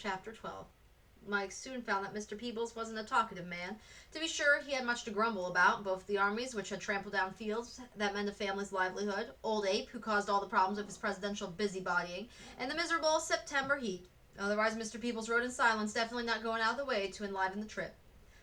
Chapter 12. Mike soon found that Mr. Peebles wasn't a talkative man. To be sure, he had much to grumble about, both the armies, which had trampled down fields that meant a family's livelihood, Old Abe, who caused all the problems of his presidential busybodying, and the miserable September heat. Otherwise, Mr. Peebles rode in silence, definitely not going out of the way to enliven the trip.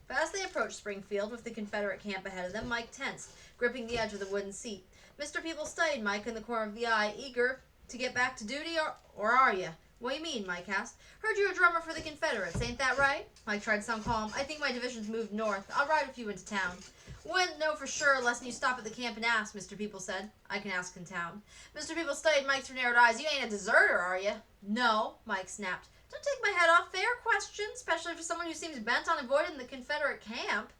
But as they approached Springfield, with the Confederate camp ahead of them, Mike tensed, gripping the edge of the wooden seat. Mr. Peebles studied Mike in the corner of the eye, eager to get back to duty, or are you? What do you mean? Mike asked. Heard you were a drummer for the Confederates, ain't that right? Mike tried to sound calm. I think my division's moved north. I'll ride with you into town. Wouldn't know for sure unless you stop at the camp and ask, Mr. Peebles said. I can ask in town. Mr. Peebles studied Mike through narrowed eyes. You ain't a deserter, are you? No, Mike snapped. Don't take my head off. Fair question, especially for someone who seems bent on avoiding the Confederate camp.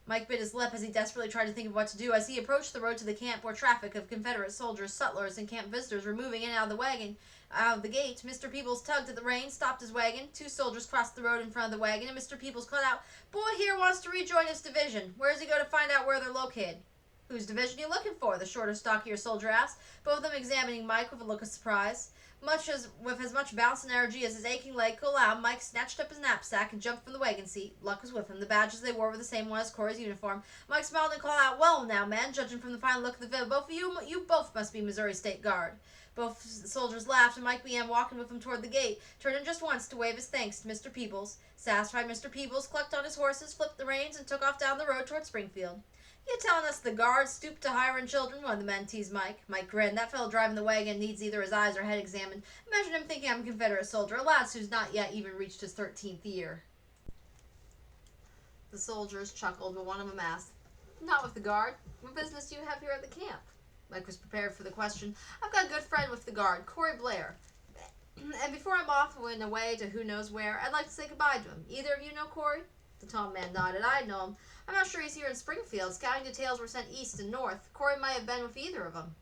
Mike bit his lip as he desperately tried to think of what to do. As he approached the road to the camp where traffic of Confederate soldiers, sutlers, and camp visitors were moving in and out of the gate, Mr. Peebles tugged at the reins, stopped his wagon. Two soldiers crossed the road in front of the wagon, and Mr. Peebles called out, Boy here wants to rejoin his division. Where does he go to find out where they're located? Whose division are you looking for? The shorter, stockier soldier asked, both of them examining Mike with a look of surprise. With as much bounce and energy as his aching leg could allow, Mike snatched up his knapsack and jumped from the wagon seat. Luck was with him. The badges they wore were the same one as Corey's uniform. Mike smiled and called out, Well now, man, judging from the fine look of the veil, both of you both must be Missouri State Guard. Both soldiers laughed, and Mike began walking with them toward the gate, turning just once to wave his thanks to Mr. Peebles. Satisfied, Mr. Peebles clucked on his horses, flipped the reins, and took off down the road toward Springfield. You telling us the guards stooped to hiring children? One of the men teased Mike. Mike grinned. That fellow driving the wagon needs either his eyes or head examined. Imagine him thinking I'm a Confederate soldier, a lad who's not yet even reached his 13th year. The soldiers chuckled, but one of them asked, Not with the guard. What business do you have here at the camp? Mike was prepared for the question. I've got a good friend with the guard, Corey Blair. And before I'm off and away to who knows where, I'd like to say goodbye to him. Either of you know Corey? The tall man nodded. I know him. I'm not sure he's here in Springfield. Scouting details were sent east and north. Corey might have been with either of them.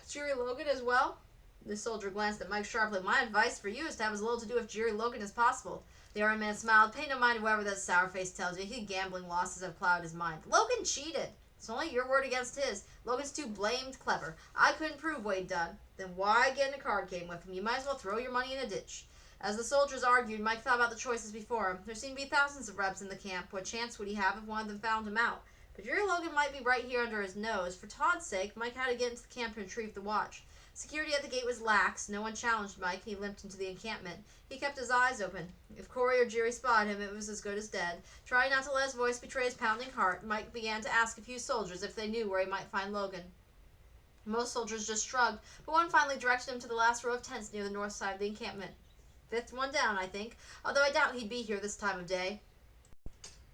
Jerry Logan as well? The soldier glanced at Mike sharply. My advice for you is to have as little to do with Jerry Logan as possible. The Iron Man smiled. Pay no mind to whoever that sour face tells you. His gambling losses have clouded his mind. Logan cheated. It's only your word against his. Logan's too blamed clever. I couldn't prove what he'd done. Then why get in a card game with him? You might as well throw your money in a ditch. As the soldiers argued, Mike thought about the choices before him. There seemed to be thousands of reps in the camp. What chance would he have if one of them found him out? But Jerry Logan might be right here under his nose. For Todd's sake, Mike had to get into the camp to retrieve the watch. Security at the gate was lax. No one challenged Mike, and he limped into the encampment. He kept his eyes open. If Corey or Jerry spotted him, it was as good as dead. Trying not to let his voice betray his pounding heart, Mike began to ask a few soldiers if they knew where he might find Logan. Most soldiers just shrugged, but one finally directed him to the last row of tents near the north side of the encampment. Fifth one down, I think, although I doubt he'd be here this time of day.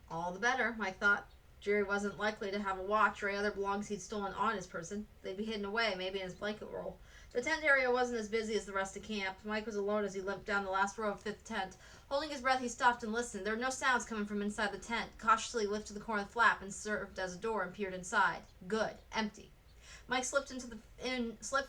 All the better, Mike thought. Jerry wasn't likely to have a watch or any other belongings he'd stolen on his person. They'd be hidden away, maybe in his blanket roll. The tent area wasn't as busy as the rest of camp. Mike was alone as he limped down the last row of fifth tent. Holding his breath, he stopped and listened. There were no sounds coming from inside the tent. Cautiously he lifted the corner of the flap and served as a door and peered inside. Good. Empty. Mike slipped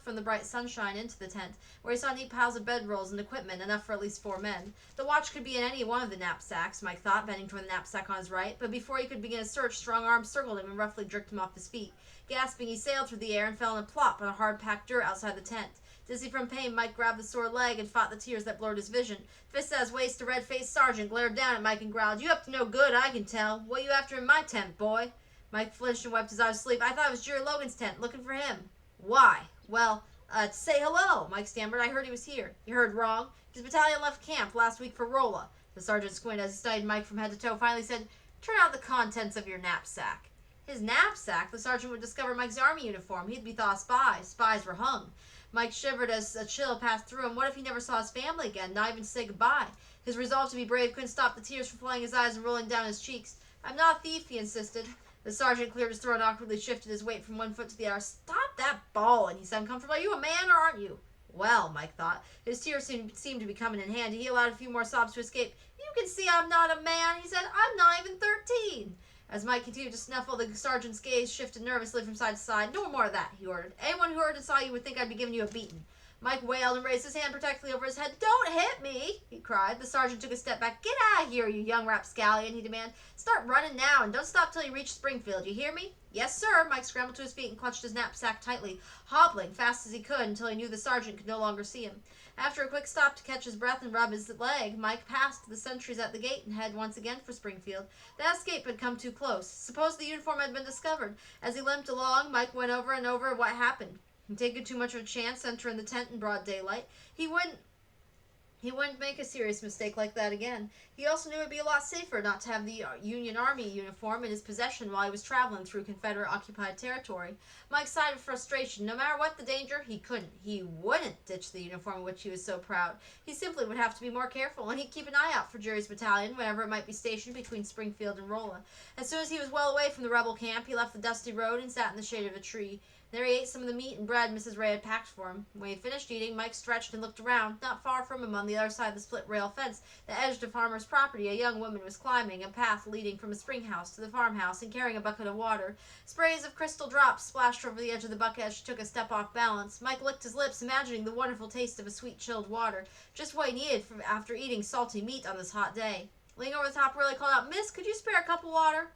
from the bright sunshine into the tent, where he saw neat piles of bedrolls and equipment, enough for at least 4 men. The watch could be in any one of the knapsacks, Mike thought, bending toward the knapsack on his right, but before he could begin his search, strong arms circled him and roughly jerked him off his feet. Gasping, he sailed through the air and fell in a plop on a hard-packed dirt outside the tent. Dizzy from pain, Mike grabbed the sore leg and fought the tears that blurred his vision. Fist at his waist, a red-faced sergeant glared down at Mike and growled, You up to no good, I can tell. What you after in my tent, boy? Mike flinched and wiped his eyes to sleep. I thought it was Jerry Logan's tent, looking for him. Why? Well, to say hello, Mike stammered. I heard he was here. You heard wrong. His battalion left camp last week for Rolla. The sergeant squinted as he studied Mike from head to toe, finally said, Turn out the contents of your knapsack. His knapsack? The sergeant would discover Mike's army uniform. He'd be thought a spy. Spies were hung. Mike shivered as a chill passed through him. What if he never saw his family again, not even to say goodbye? His resolve to be brave couldn't stop the tears from flooding his eyes and rolling down his cheeks. I'm not a thief, he insisted. The sergeant cleared his throat and awkwardly shifted his weight from one foot to the other. Stop that bawling, he said uncomfortably. Are you a man or aren't you? Well, Mike thought. His tears seemed to be coming in handy. He allowed a few more sobs to escape. You can see I'm not a man, he said. I'm not even 13. As Mike continued to snuffle, the sergeant's gaze shifted nervously from side to side. No more of that, he ordered. Anyone who heard and saw you would think I'd be giving you a beating. Mike wailed and raised his hand protectively over his head. "Don't hit me!" he cried. The sergeant took a step back. "Get out of here, you young rapscallion," he demanded. "Start running now, and don't stop till you reach Springfield. You hear me?" "Yes, sir." Mike scrambled to his feet and clutched his knapsack tightly, hobbling fast as he could until he knew the sergeant could no longer see him. After a quick stop to catch his breath and rub his leg, Mike passed the sentries at the gate and headed once again for Springfield. The escape had come too close. Suppose the uniform had been discovered. As he limped along, Mike went over and over what happened. He'd taken too much of a chance entering the tent in broad daylight. He wouldn't make a serious mistake like that again. He also knew it would be a lot safer not to have the Union Army uniform in his possession while he was traveling through Confederate-occupied territory. Mike sighed with frustration. No matter what the danger, he wouldn't ditch the uniform of which he was so proud. He simply would have to be more careful, and he'd keep an eye out for Jerry's battalion whenever it might be stationed between Springfield and Rolla. As soon as he was well away from the rebel camp, he left the dusty road and sat in the shade of a tree. There he ate some of the meat and bread Mrs. Ray had packed for him. When he finished eating, Mike stretched and looked around. Not far from him, on the other side of the split-rail fence that edged a farmer's property, a young woman was climbing a path leading from a spring house to the farmhouse and carrying a bucket of water. Sprays of crystal drops splashed over the edge of the bucket as she took a step off balance. Mike licked his lips, imagining the wonderful taste of a sweet chilled water, just what he needed after eating salty meat on this hot day. Leaning over the top rail, he called out, "Miss, could you spare a cup of water?"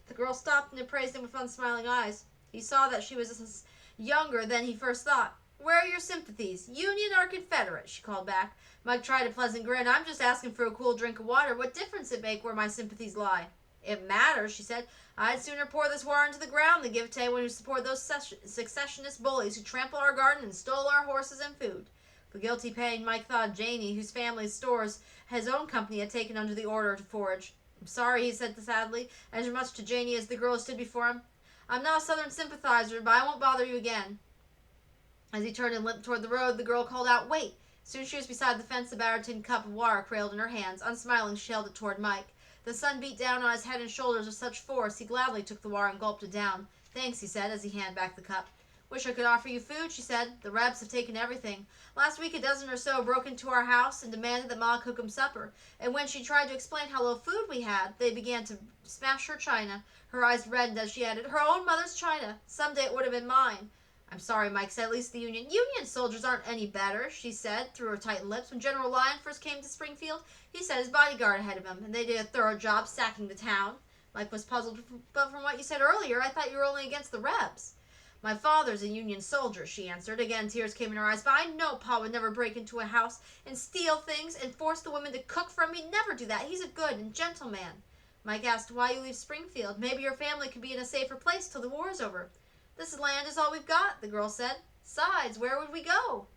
The girl stopped and appraised him with unsmiling eyes. He saw that she was younger than he first thought. "Where are your sympathies, Union or Confederate?" she called back. Mike tried a pleasant grin. "I'm just asking for a cool drink of water. What difference it make where my sympathies lie?" "It matters," she said. "I'd sooner pour this war into the ground than give it to anyone who support those secessionist bullies who trampled our garden and stole our horses and food." With guilty pain, Mike thought of Janey, whose family's stores his own company had taken under the order to forage. "I'm sorry," he said sadly, as much to Janey as the girl who stood before him. "I'm not a Southern sympathizer, but I won't bother you again." As he turned and limped toward the road, the girl called out, "Wait!" Soon as she was beside the fence, a battered tin cup of water cradled in her hands. Unsmiling, she held it toward Mike. The sun beat down on his head and shoulders with such force, he gladly took the water and gulped it down. "Thanks," he said, as he handed back the cup. "Wish I could offer you food," she said. "The Rebs have taken everything. Last week a dozen or so broke into our house and demanded that Ma cook 'em supper, and when she tried to explain how little food we had, they began to smash her china." Her eyes reddened as she added, "Her own mother's china. Someday it would have been mine." "I'm sorry," Mike said. "At least the Union soldiers aren't any better," she said through her tightened lips. "When General Lyon first came to Springfield, he sent his bodyguard ahead of him, and they did a thorough job sacking the town." Mike was puzzled. "But from what you said earlier, I thought you were only against the Rebs." "My father's a Union soldier," she answered. Again tears came in her eyes. "But I know Pa would never break into a house and steal things and force the women to cook for him. He'd never do that. He's a good and gentle man." Mike asked why you leave Springfield. "Maybe your family could be in a safer place till the war's over." "This land is all we've got," the girl said. "Besides, where would we go?"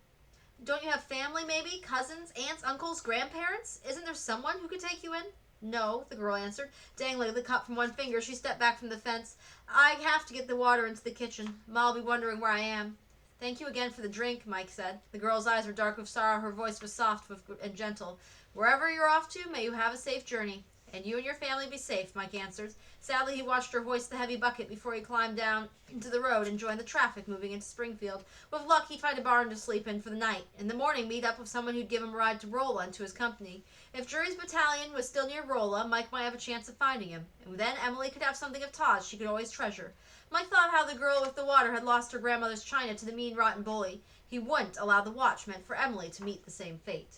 "Don't you have family, maybe? Cousins, aunts, uncles, grandparents? Isn't there someone who could take you in?" "No," the girl answered. Dangling the cup from one finger, she stepped back from the fence. "I have to get the water into the kitchen. Ma'll be wondering where I am." "Thank you again for the drink," Mike said. The girl's eyes were dark with sorrow. Her voice was soft and gentle. "Wherever you're off to, may you have a safe journey." "And you and your family be safe," Mike answered. Sadly, he watched her hoist the heavy bucket before he climbed down into the road and joined the traffic moving into Springfield. With luck, he'd find a barn to sleep in for the night. In the morning, meet up with someone who'd give him a ride to Rolla and to his company. If Drury's battalion was still near Rolla, Mike might have a chance of finding him. And then Emily could have something of Todd's she could always treasure. Mike thought how the girl with the water had lost her grandmother's china to the mean, rotten bully. He wouldn't allow the watchman for Emily to meet the same fate.